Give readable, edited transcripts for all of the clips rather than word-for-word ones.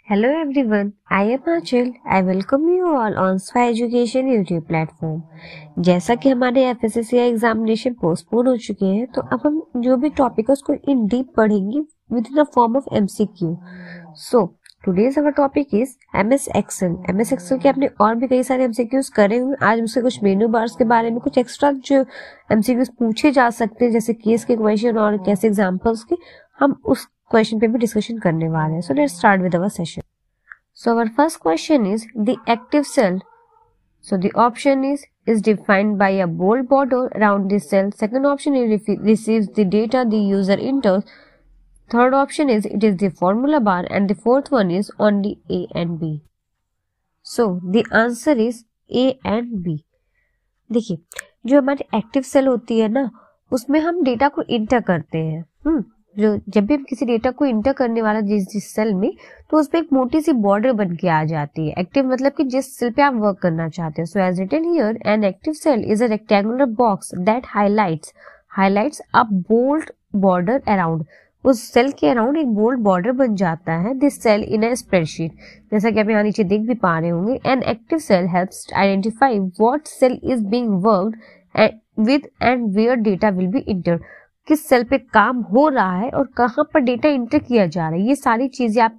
Hello everyone, I am Achal. I welcome you all on Spy Education YouTube platform. जैसा कि हमारे FSSAI examination postpone हो चुके हैं, तो अब हम जो भी टॉपिक है उसको इन डीप पढ़ेंगे with in the form of MCQ. So today's our topic is MS Excel. MS Excel के आपने और भी कई सारे MCQs करे हुए. आज उसके कुछ मेनू बार्स के बारे में कुछ एक्स्ट्रा जो MCQs पूछे जा सकते हैं, जैसे केस के क्वेश्चन और कैसे एग्जाम्पल्स के, हम उस क्वेश्चन पे भी डिस्कशन करने वाले हैं. So let's start with our session. So our first question is the active cell. So the option is defined by a bold border around this cell. Second option is receives the data the user enters. Third option is it is the formula bar, and the fourth one is only A and B. So the answer is A and B. देखिए, जो हमारी active cell होती है ना, उसमें हम data को inter करते हैं. जो जब भी हम किसी डेटा को इंटर करने वाला जिस सेल में, तो उसपे एक मोटी सी बॉर्डर बन के आ जाती है. एक्टिव मतलब कि जिस सेल पे आप वर्क करना चाहते हैं. So as written here, an active cell is a rectangular box that highlights a bold border around. उस सेल के अराउंड एक बोल्ड बॉर्डर बन जाता है. This cell in a spreadsheet, जैसा कि आप यहाँ नीचे देख भी पा रहे होंगे. An active cell helps identify what cell is being worked with and where data will be entered. किस सेल पे काम हो रहा है और कहाँ पर डेटा इंटर किया जा रहा है, ये सारी चीजें आप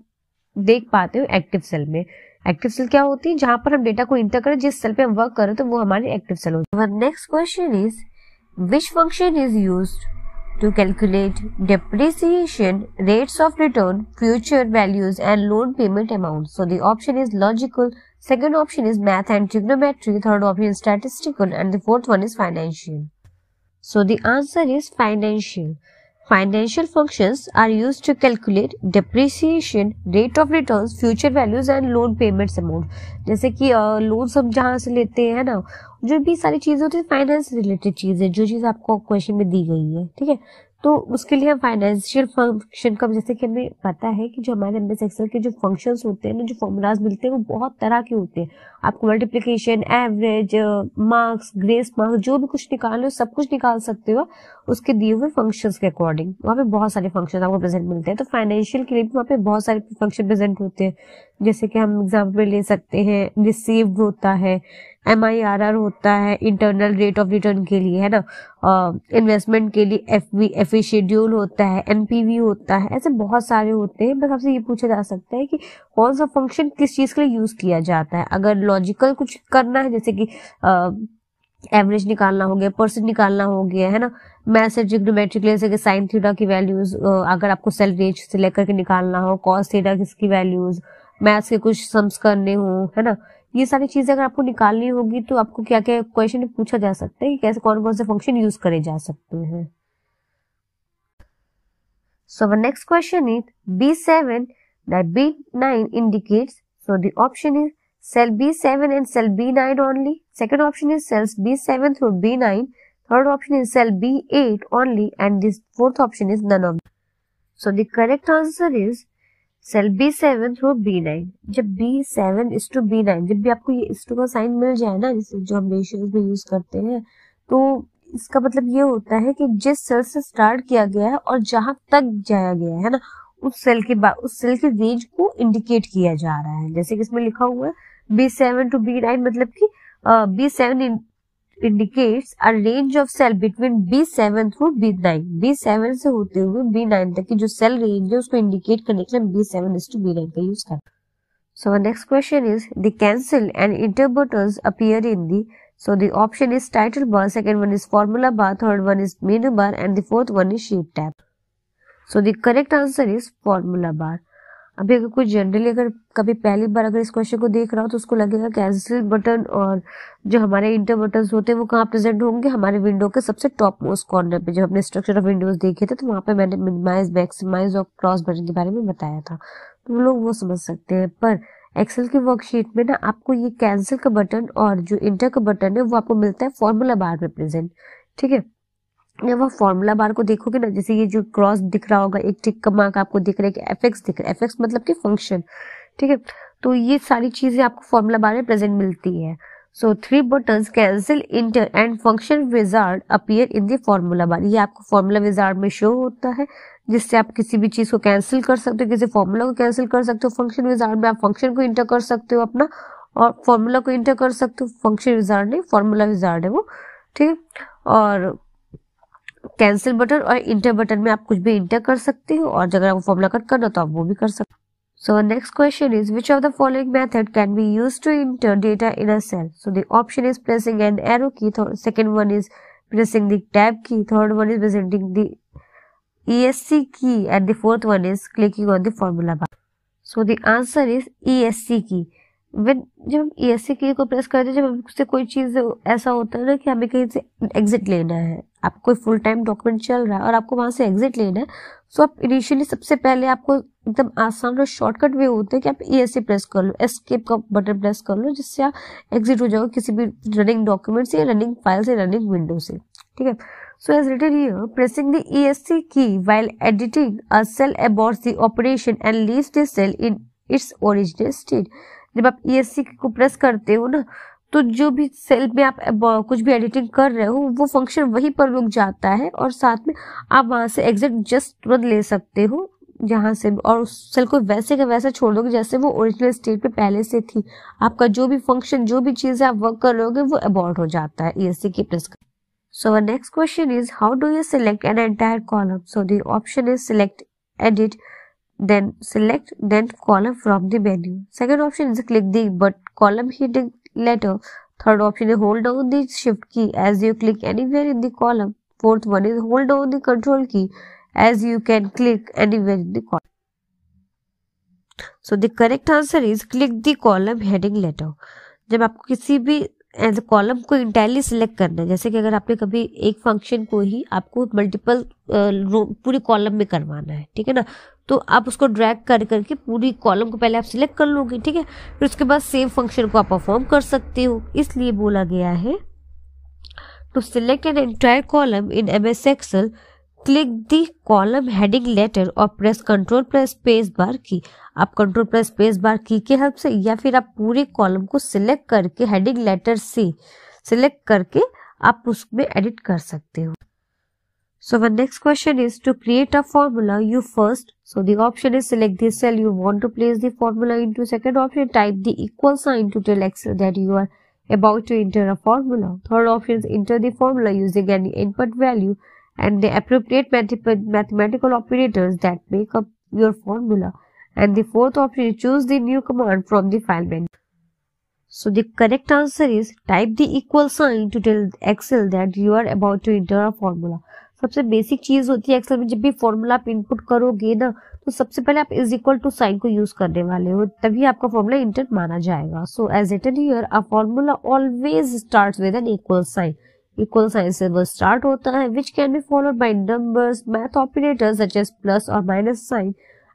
देख पाते हो एक्टिव सेल में. एक्टिव सेल क्या होती है? जहां पर हम डेटा को इंटर करें, जिस सेल पे हम वर्क करें, तो वो हमारी एक्टिव सेल होती है. Next question is which function is used to calculate depreciation, rates of return, future values and loan payment amount. So the option is logical, second option is math and trigonometry, third option is statistical, and the fourth one is financial. So the answer is financial. Financial functions are used to calculate depreciation, rate of returns, future values and loan payments amount. जैसे कि loan हम जहाँ से लेते हैं ना, जो भी सारी चीजें होती है फाइनेंस रिलेटेड चीजें, जो चीज आपको क्वेश्चन में दी गई है, ठीक है, तो उसके लिए हम फाइनेंशियल फंक्शन का, जैसे कि हमें पता है कि जो हमारे MS एक्सेल के जो फंक्शंस होते हैं ना, जो फॉर्मूलाज मिलते हैं, वो बहुत तरह के होते हैं. आपको multiplication, average, marks, grace marks, जो भी कुछ निकालो सब कुछ निकाल सकते हो उसके दिए हुए फंक्शंस के अकॉर्डिंग. वहाँ पे बहुत सारे फंक्शन आपको प्रेजेंट मिलते हैं. तो फाइनेंशियल के लिए भी वहाँ पे बहुत सारे फंक्शन प्रेजेंट होते हैं. जैसे कि हम एग्जाम्पल ले सकते हैं, रिसीव्ड होता है, MIRR होता है इंटरनल रेट ऑफ रिटर्न के लिए, है ना, इन्वेस्टमेंट के लिए FV शेड्यूल होता है, NPV होता है. ऐसे बहुत सारे होते हैं. बस आपसे ये पूछा जा सकता है कि कौन सा फंक्शन किस चीज के लिए यूज किया जाता है. अगर लॉजिकल कुछ करना है, जैसे कि एवरेज निकालना हो गया, परसेंट निकालना हो गया, है ना, मैथ से ट्रिग्नोमेट्रिक जैसे कि साइन थीटा की वैल्यूज, अगर आपको सेल रेंज से लेकर के निकालना हो, कॉस थीटा किसकी वैल्यूज, मैथ्स के कुछ सम्स करने हो, है ना, ये सारी चीजें अगर आपको निकालनी होगी, तो आपको क्या क्या क्वेश्चन में पूछा जा सकता है कि कैसे कौन कौन से फंक्शन यूज करे जा सकते हैं. So next question is B7 that B9 indicates. So the option is cell B7 and cell B9 only. Second option is cells B7 through B9. Third option is cell B8 only, and this fourth option is none of them. So the correct answer is cell B7 through B9. जब B7 is to B9, जब भी आपको ये इस to का sign मिल जाए ना, जिसे जो हम रेशियोज में यूज करते हैं, तो इसका मतलब ये होता है कि जिस सेल से स्टार्ट किया गया है और जहां तक जाया गया है ना, उस सेल की रेंज को इंडिकेट किया जा रहा है. जैसे कि इसमें लिखा हुआ है B7 to B9, मतलब कि B7 indicates a range of cell between B7 through B9. B7 से होते हुए B9 तक की जो सेल रेंज है उसको इंडिकेट करने के लिए B7 is to B9 का यूज करते हैं. So the next question is the cancel and enter buttons appear in the. So the option is title bar, second one is formula bar, third one is menu bar, and the fourth one is sheet tab. So the correct answer is formula bar. अभी अगर कोई generally अगर कभी पहली बार अगर इस question को देख रहा हो, तो उसको लगेगा कैंसिल बटन और जो हमारे इंटर बटन होते हैं वो कहाँ प्रेजेंट होंगे, हमारे विंडो के सबसे टॉप मोस्ट कॉर्नर पे. जब हमने स्ट्रक्चर ऑफ विंडोज देखे थे, तो वहां पे मैंने मिनिमाइज, मैक्सिमाइज और क्रॉस बटन के बारे में बताया था, तो वो लोग वो समझ सकते हैं. पर एक्सेल की वर्कशीट में ना, आपको ये कैंसिल का बटन और जो इंटर का बटन है वो आपको मिलता है फॉर्मूला बार में प्रेजेंट. ठीक है, जब आप फॉर्मूला बार को देखोगे ना, जैसे ये जो क्रॉस दिख रहा होगा, एक टिक का मार्क आपको दिख रहा है कि FX दिख रहा है, FX मतलब कि फंक्शन, ठीक है, तो ये सारी चीजें आपको फॉर्मूला बार में प्रेजेंट मिलती है. So 3 buttons cancel, enter and function wizard appear in the formula bar. ये आपको formula wizard में show होता है, जिससे आप किसी भी चीज को कैंसिल कर सकते हो, किसी फॉर्मूला को कैंसिल कर सकते हो। फंक्शन विजार्ड में आप फंक्शन को इंटर कर सकते हो अपना, और फॉर्मूला को इंटर कर सकते हो। फंक्शन विजार्ड नहीं, फॉर्मूला विजार्ड है वो, ठीक है। और कैंसिल बटन और इंटर बटन में आप कुछ भी इंटर कर सकते हो, और अगर आपको फॉर्मूला कट करना तो आप वो भी कर सकते हो। So next question is, which of the following method can be used to enter data in a cell? So the option is pressing an arrow key, second one is pressing the tab key, third one is presenting the ESC key, and the fourth one is clicking on the formula bar. So the answer is ESC key. जब हम ESC की को press करते हैं, जब हमसे कोई चीज ऐसा होता है ना कि हमें कहीं से एग्जिट लेना है, आपको कोई फुल टाइम डॉक्यूमेंट चल रहा है और आपको वहां से एग्जिट लेना है, तो आप इनिशियली सबसे पहले आपको एकदम आसान और शॉर्टकट वे होते हैं कि आप ESC प्रेस कर लो, एस्केप का बटन प्रेस कर लो, जिससे आप एग्जिट हो जाओगे किसी भी रनिंग डॉक्यूमेंट से, रनिंग फाइल से, रनिंग विंडो से, ठीक है। So as written here, pressing the ESC key while editing a cell aborts the operation and leaves the cell in its original state. जब आप ESC को प्रेस करते हो ना, तो जो भी सेल में आप कुछ भी एडिटिंग कर रहे हो, वो फंक्शन वहीं पर रुक जाता है, और साथ में आप वहां से एग्जिट जस्ट तुरंत ले सकते हो जहां से, और उस सेल को वैसे का वैसा छोड़ दोगे जैसे वो ओरिजिनल स्टेट पे पहले से थी। आपका जो भी फंक्शन, जो भी चीजें आप वर्क कर रहे होगे, वो अबॉर्ट हो जाता है ESC की प्रेस कर। So our next question is, how do you select an entire column? So the option is select, edit, then select, then column from the menu. Second option is click the column heading letter. Third option is hold down the shift key as you click anywhere in the column. Fourth one is hold down the control key as you can click anywhere in the column. So the correct answer is click the column heading letter. जब आपको किसी भी as column को entirely select करना है, जैसे कि अगर आपने कभी एक फंक्शन को ही आपको मल्टीपल पूरी कॉलम में करवाना है, ठीक है ना, तो आप उसको ड्रैग कर करके पूरी कॉलम को पहले आप सिलेक्ट कर लोगे, ठीक है, फिर उसके बाद सेम फंक्शन को आप परफॉर्म कर सकते हो। इसलिए बोला गया है to select an entire column in MS Excel, click the column heading letter और press control plus space bar key. आप कंट्रोल प्लस स्पेस बार की के हेल्प से, या फिर आप पूरे कॉलम को सिलेक्ट करके हेडिंग लेटर से सिलेक्ट करके आप उसमें एडिट कर सकते हो। So the next question is, to create a formula, you first, so the option is select the cell you want to place the formula into. Second option, type the equal sign to tell Excel that you are about to enter a formula. Third option is enter the formula using any input value and the appropriate mathematical operators that make up your formula. And the fourth option is choose the new command from the file menu. So the correct answer is type the equal sign to tell Excel that you are about to enter a formula. सबसे basic चीज होती है Excel में, जब भी formula आप input करोगे ना, तो सबसे पहले आप इज इक्वल टू साइन को यूज करने वाले हो, तभी आपका फॉर्मूला इंटर माना जाएगा। So as written here, a formula always starts with an equal sign. Equal sign से वो स्टार्ट होता है, which can be followed by numbers, math operators such as plus और माइनस साइन।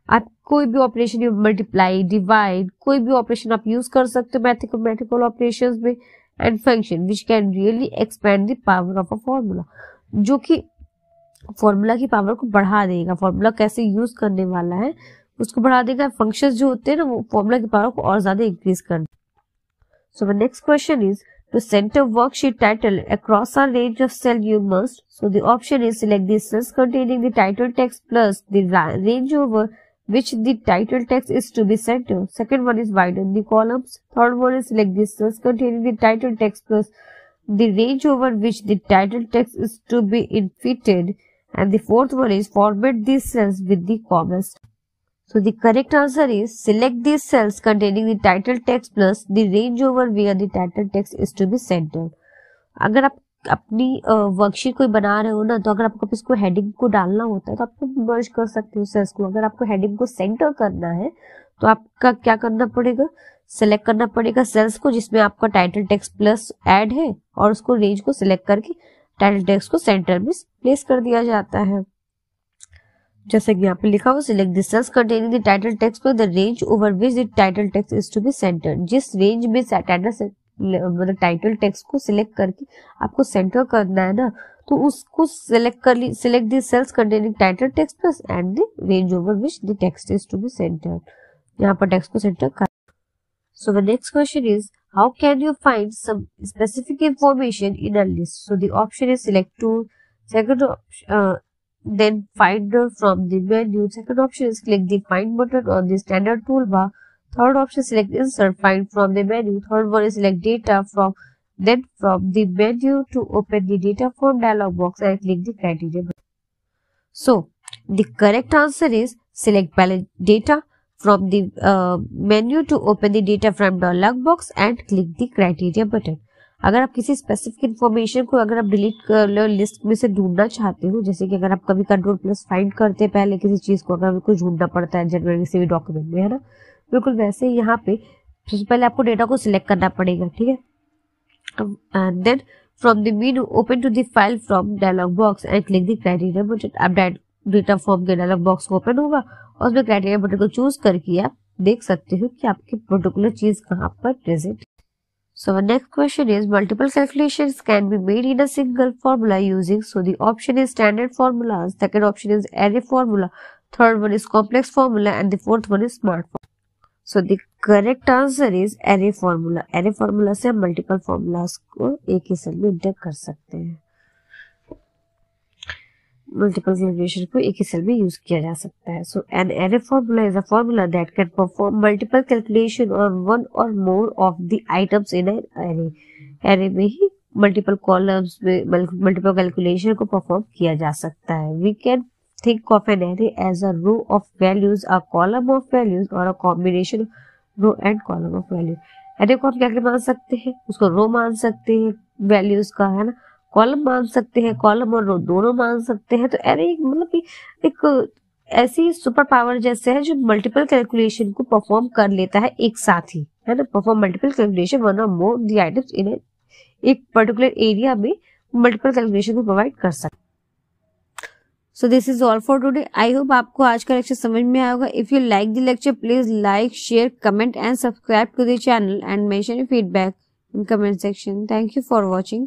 आप कोई भी ऑपरेशन, मल्टीप्लाई, डिवाइड, कोई भी ऑपरेशन आप यूज कर सकते हो मैथमेटिकल ऑपरेशंस में, and function which can really expand the power of a formula, जो कि फॉर्मूला की पावर को बढ़ा देगा। फॉर्मूला कैसे यूज करने वाला है उसको बढ़ा देगा। फंक्शंस जो होते हैं ना, वो फॉर्मूला की पावर को और ज्यादा इंक्रीज कर। So the next question is, to center worksheet title across a range of cell you must. So the option is select the cells containing the title text plus the range over which the title text is to be centered. Second one is widen the columns. Third one is select the cells containing the title text plus the range over which the title text is to be infitted. And the fourth one is format these cells with the commas. So the correct answer is select these cells containing the title text plus the range over where the title text is to be centered. अगर आप अपनी worksheet कोई बना रहे हो ना, तो अगर आपको इसको हेडिंग को डालना होता है तो आप मर्ज कर सकते हो सेल्स को। अगर आपको हेडिंग को सेंटर करना है तो आपका क्या करना पड़ेगा, सेलेक्ट करना पड़ेगा सेल्स को जिसमें आपका टाइटल टेक्स्ट प्लस ऐड है, और उसको रेंज को सिलेक्ट करके टाइटल टेक्स्ट को सेंटर में प्लेस कर दिया जाता है। जैसे कि यहाँ पे लिखा हुआ, select the cells containing the title text पर the range over which the title text is to be centred. जिस रेंज में मतलब टाइटल टेक्स्ट को सिलेक्ट करके आपको सेंटर करना है ना, तो उसको select the cells containing title text plus and the range over which the text is to be centred. यहाँ पर टेक्स्ट को सेंटर कर। So the next question is, How can you find some specific information in a list? So the option is select tool. Second option, then find from the menu. Second option is click the find button on the standard toolbar. Third option, select insert, find from the menu. Third one is select data from the menu to open the data form dialog box and click the criteria button. So the correct answer is select data from the menu to open the data from dialog box and click the criteria button. अगर आप किसी specific information को अगर आप delete कर लो list में से ढूंढना चाहते हो, जैसे कि अगर आप कभी कंट्रोल प्लस फाइंड करते हैं पहले किसी चीज को, अगर कुछ ढूंढना पड़ता है जनरल किसी भी डॉक्यूमेंट में, है ना, बिल्कुल वैसे ही यहाँ पे सबसे पहले आपको डेटा को सिलेक्ट करना पड़ेगा, ठीक है, and then from the menu open to the file from dialog box and click the criteria button. अब डेटा फॉर्म के डायलॉग बॉक्स को ओपन होगा और उसमें क्राइटेरिया बटन को चूज करके आप देख सकते हो कि आपकी पर्टिकुलर चीज कहाँ पर present. So the next question is multiple calculations can be made in a single formula using. So the option is standard formula, second option is array formula, third one is complex formula, and the fourth one is smart formula. So the correct answer is array formula. Array formula से हम multiple formulas को एक ही cell में inter कर सकते हैं. Multiple calculation को एक ही सेल में यूज किया जा सकता है. So an array formula is a formula that can perform multiple calculation on one or more of the items in an array. Array में ही मल्टीपल कॉलम्स में मल्टीपल कैलकुलेशन को परफॉर्म किया जा सकता है. We can think of an array as a row of values, a column of values or a combination row and column of value. Array को आप क्या मान सकते हैं, उसको रो मान सकते हैं वैल्यूज का, है ना, कॉलम मान सकते हैं, कॉलम और रो दोनों मान सकते हैं. तो एरे मतलब कि एक ऐसी सुपर पावर जैसे है जो मल्टीपल कैलकुलेशन को परफॉर्म कर लेता है एक साथ ही, है ना, perform multiple calculation one or more the items in एक पर्टिकुलर एरिया में मल्टीपल कैलकुलेशन को प्रोवाइड कर सकते. So this is all for today. I hope आपको आज का लेक्चर समझ में आया होगा. If you like the lecture please like, share, comment and subscribe to the channel and mention your feedback in comment section. Thank you for watching.